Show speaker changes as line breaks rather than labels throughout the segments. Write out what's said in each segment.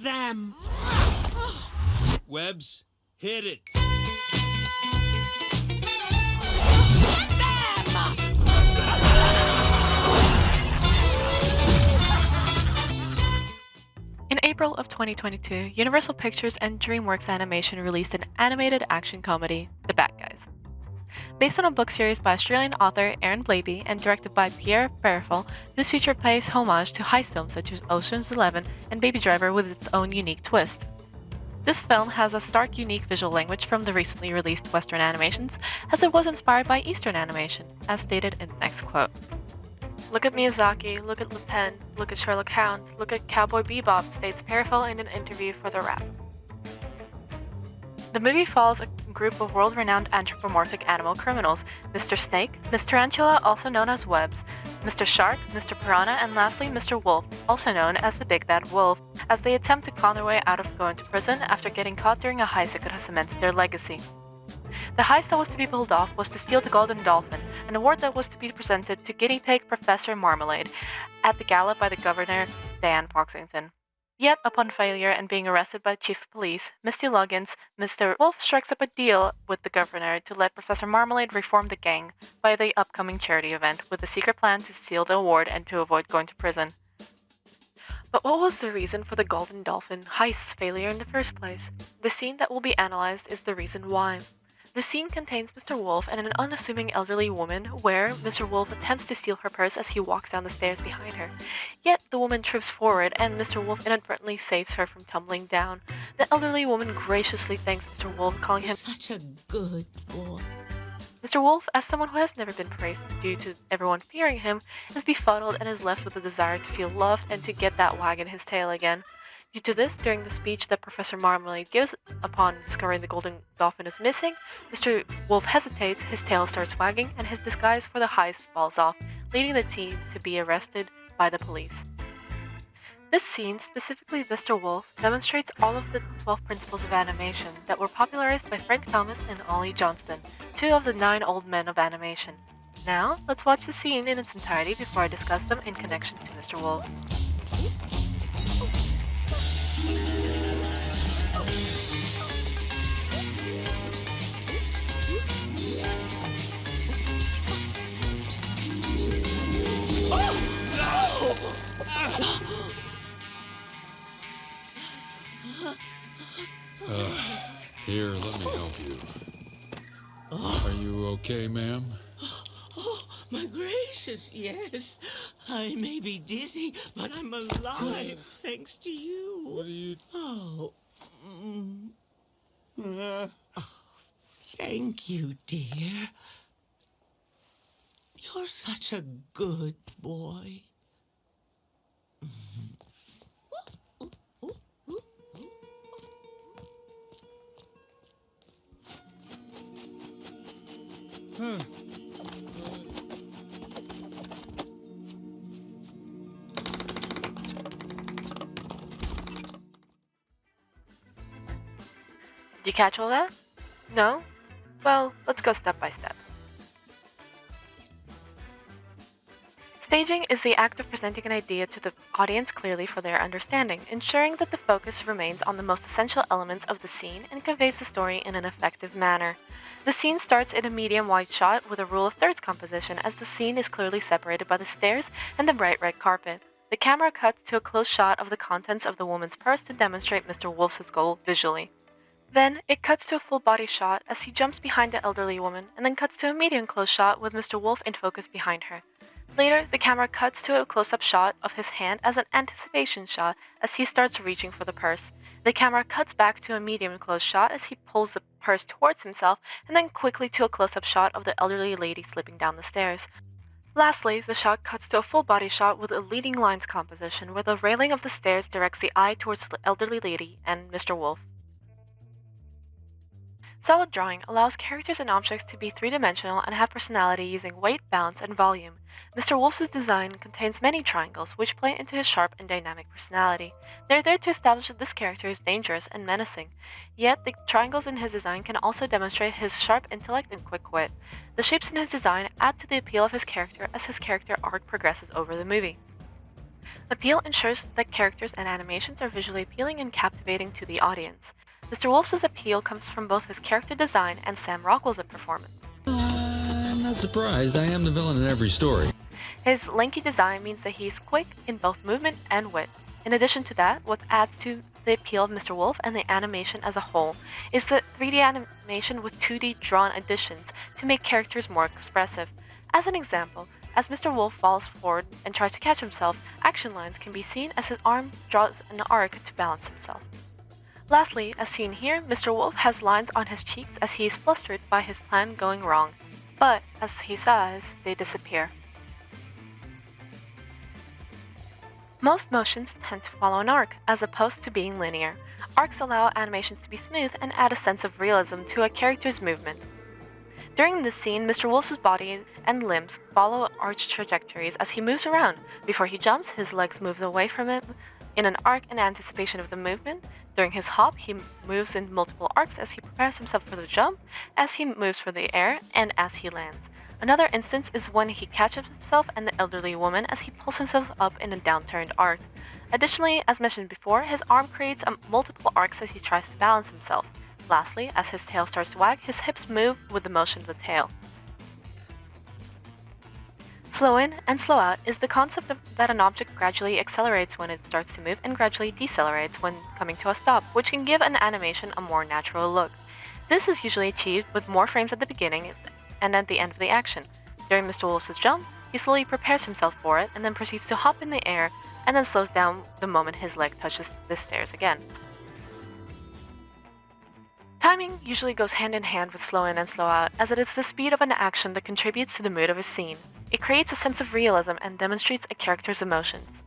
them! Webbs, hit it!
In April of 2022, Universal Pictures and DreamWorks Animation released an animated action comedy, The Bad Guys. Based on a book series by Australian author Aaron Blabey and directed by Pierre Perifel, this feature pays homage to heist films such as Ocean's 11 and Baby Driver with its own unique twist. This film has a stark, unique visual language from the recently released Western animations, as it was inspired by Eastern animation, as stated in the next quote. Look at Miyazaki, look at Le Pen, look at Sherlock Hound, look at Cowboy Bebop, states Perifel in an interview for The Wrap. The movie follows a group of world-renowned anthropomorphic animal criminals, Mr. Snake, Miss Tarantula, also known as Webbs, Mr. Shark, Mr. Piranha, and lastly Mr. Wolf, also known as the Big Bad Wolf, as they attempt to con their way out of going to prison after getting caught during a heist that could have cemented their legacy. The heist that was to be pulled off was to steal the Golden Dolphin, an award that was to be presented to guinea pig Professor Marmalade at the gala by the Governor, Dan Foxington. Yet, upon failure and being arrested by the Chief of Police, Misty Loggins, Mr. Wolf strikes up a deal with the Governor to let Professor Marmalade reform the gang by the upcoming charity event with a secret plan to steal the award and to avoid going to prison. But what was the reason for the Golden Dolphin heist's failure in the first place? The scene that will be analyzed is the reason why. The scene contains Mr. Wolf and an unassuming elderly woman where Mr. Wolf attempts to steal her purse as he walks down the stairs behind her. Yet the woman trips forward and Mr. Wolf inadvertently saves her from tumbling down. The elderly woman graciously thanks Mr. Wolf, calling him
such a good boy.
Mr. Wolf, as someone who has never been praised due to everyone fearing him, is befuddled and is left with the desire to feel loved and to get that wag in his tail again. Due to this, during the speech that Professor Marmalade gives upon discovering the Golden Dolphin is missing, Mr. Wolf hesitates, his tail starts wagging, and his disguise for the heist falls off, leading the team to be arrested by the police. This scene, specifically Mr. Wolf, demonstrates all of the 12 principles of animation that were popularized by Frank Thomas and Ollie Johnston, two of the 9 old men of animation. Now, let's watch the scene in its entirety before I discuss them in connection to Mr. Wolf.
Here, let me help you. Are you okay, ma'am?
Oh, my gracious, yes. I may be dizzy, but I'm alive, thanks to you.
What are you...
Oh. Thank you, dear. You're such a good boy.
Did you catch all that? No? Well, let's go step by step. Staging is the act of presenting an idea to the audience clearly for their understanding, ensuring that the focus remains on the most essential elements of the scene and conveys the story in an effective manner. The scene starts in a medium-wide shot with a rule of thirds composition as the scene is clearly separated by the stairs and the bright red carpet. The camera cuts to a close shot of the contents of the woman's purse to demonstrate Mr. Wolf's goal visually. Then, it cuts to a full-body shot as he jumps behind the elderly woman, and then cuts to a medium-close shot with Mr. Wolf in focus behind her. Later, the camera cuts to a close-up shot of his hand as an anticipation shot as he starts reaching for the purse. The camera cuts back to a medium-close shot as he pulls the purse towards himself, and then quickly to a close-up shot of the elderly lady slipping down the stairs. Lastly, the shot cuts to a full-body shot with a leading lines composition where the railing of the stairs directs the eye towards the elderly lady and Mr. Wolf. Solid drawing allows characters and objects to be three-dimensional and have personality using weight, balance, and volume. Mr. Wolf's design contains many triangles, which play into his sharp and dynamic personality. They're there to establish that this character is dangerous and menacing. Yet, the triangles in his design can also demonstrate his sharp intellect and quick wit. The shapes in his design add to the appeal of his character as his character arc progresses over the movie. Appeal ensures that characters and animations are visually appealing and captivating to the audience. Mr. Wolf's appeal comes from both his character design and Sam Rockwell's performance.
I'm not surprised. I am the villain in every story.
His lanky design means that he's quick in both movement and wit. In addition to that, what adds to the appeal of Mr. Wolf and the animation as a whole is the 3D animation with 2D drawn additions to make characters more expressive. As an example, as Mr. Wolf falls forward and tries to catch himself, action lines can be seen as his arm draws an arc to balance himself. Lastly, as seen here, Mr. Wolf has lines on his cheeks as he is flustered by his plan going wrong, but as he sighs, they disappear. Most motions tend to follow an arc, as opposed to being linear. Arcs allow animations to be smooth and add a sense of realism to a character's movement. During this scene, Mr. Wolf's body and limbs follow arched trajectories as he moves around. Before he jumps, his legs move away from him in an arc in anticipation of the movement. During his hop, he moves in multiple arcs as he prepares himself for the jump, as he moves for the air, and as he lands. Another instance is when he catches himself and the elderly woman as he pulls himself up in a downturned arc. Additionally, as mentioned before, his arm creates multiple arcs as he tries to balance himself. Lastly, as his tail starts to wag, his hips move with the motion of the tail. Slow in and slow out is the concept that an object gradually accelerates when it starts to move and gradually decelerates when coming to a stop, which can give an animation a more natural look. This is usually achieved with more frames at the beginning and at the end of the action. During Mr. Wolf's jump, he slowly prepares himself for it and then proceeds to hop in the air and then slows down the moment his leg touches the stairs again. Timing usually goes hand in hand with slow in and slow out, as it is the speed of an action that contributes to the mood of a scene. It creates a sense of realism and demonstrates a character's emotions.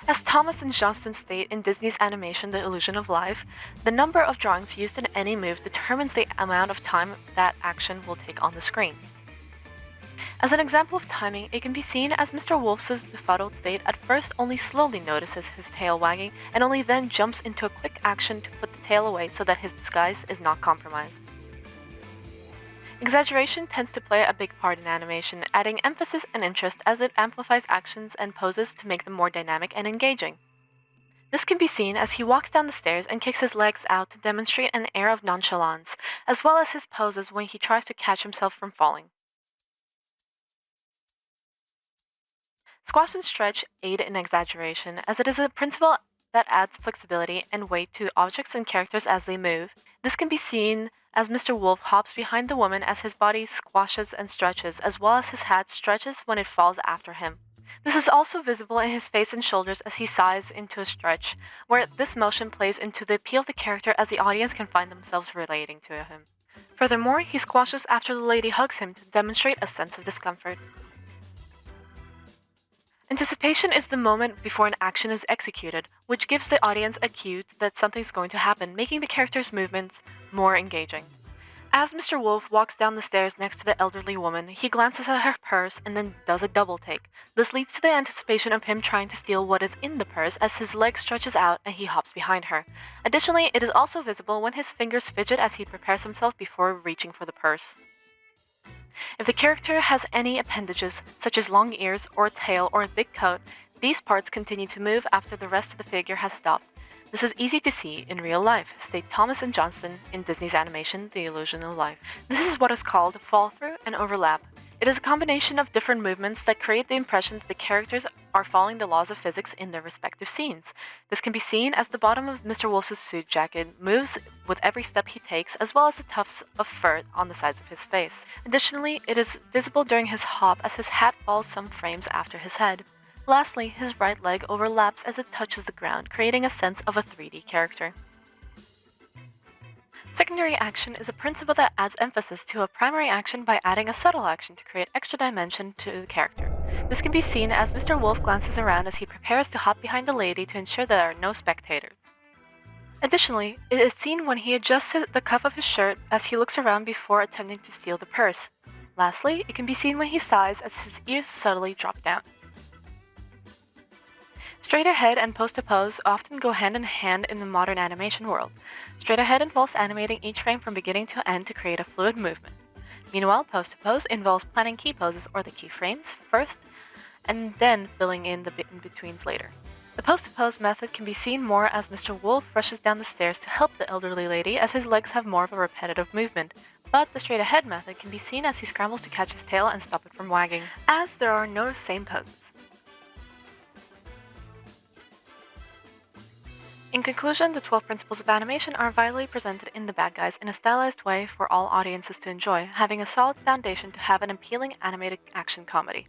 As Thomas and Johnston state in Disney's animation The Illusion of Life, the number of drawings used in any move determines the amount of time that action will take on the screen. As an example of timing, it can be seen as Mr. Wolf's befuddled state at first only slowly notices his tail wagging and only then jumps into a quick action to put the tail away so that his disguise is not compromised. Exaggeration tends to play a big part in animation, adding emphasis and interest as it amplifies actions and poses to make them more dynamic and engaging. This can be seen as he walks down the stairs and kicks his legs out to demonstrate an air of nonchalance, as well as his poses when he tries to catch himself from falling. Squash and stretch aid in exaggeration, as it is a principle that adds flexibility and weight to objects and characters as they move. This can be seen as Mr. Wolf hops behind the woman as his body squashes and stretches, as well as his hat stretches when it falls after him. This is also visible in his face and shoulders as he sighs into a stretch, where this motion plays into the appeal of the character as the audience can find themselves relating to him. Furthermore, he squashes after the lady hugs him to demonstrate a sense of discomfort. Anticipation is the moment before an action is executed, which gives the audience a cue that something's going to happen, making the character's movements more engaging. As Mr. Wolf walks down the stairs next to the elderly woman, he glances at her purse and then does a double take. This leads to the anticipation of him trying to steal what is in the purse as his leg stretches out and he hops behind her. Additionally, it is also visible when his fingers fidget as he prepares himself before reaching for the purse. If the character has any appendages, such as long ears or a tail or a big coat, these parts continue to move after the rest of the figure has stopped. This is easy to see in real life, state Thomas and Johnston in Disney's animation The Illusion of Life. This is what is called fall-through and overlap. It is a combination of different movements that create the impression that the characters are following the laws of physics in their respective scenes. This can be seen as the bottom of Mr. Wolf's suit jacket moves with every step he takes, as well as the tufts of fur on the sides of his face. Additionally, it is visible during his hop as his hat falls some frames after his head. Lastly, his right leg overlaps as it touches the ground, creating a sense of a 3D character. Secondary action is a principle that adds emphasis to a primary action by adding a subtle action to create extra dimension to the character. This can be seen as Mr. Wolf glances around as he prepares to hop behind the lady to ensure there are no spectators. Additionally, it is seen when he adjusts the cuff of his shirt as he looks around before attempting to steal the purse. Lastly, it can be seen when he sighs as his ears subtly drop down. Straight ahead and pose-to-pose often go hand in hand in the modern animation world. Straight ahead involves animating each frame from beginning to end to create a fluid movement. Meanwhile, pose-to-pose involves planning key poses or the key frames first, and then filling in the in-betweens later. The pose-to-pose method can be seen more as Mr. Wolf rushes down the stairs to help the elderly lady as his legs have more of a repetitive movement, but the straight-ahead method can be seen as he scrambles to catch his tail and stop it from wagging, as there are no same poses. In conclusion, the 12 principles of animation are vitally presented in The Bad Guys in a stylized way for all audiences to enjoy, having a solid foundation to have an appealing animated action comedy.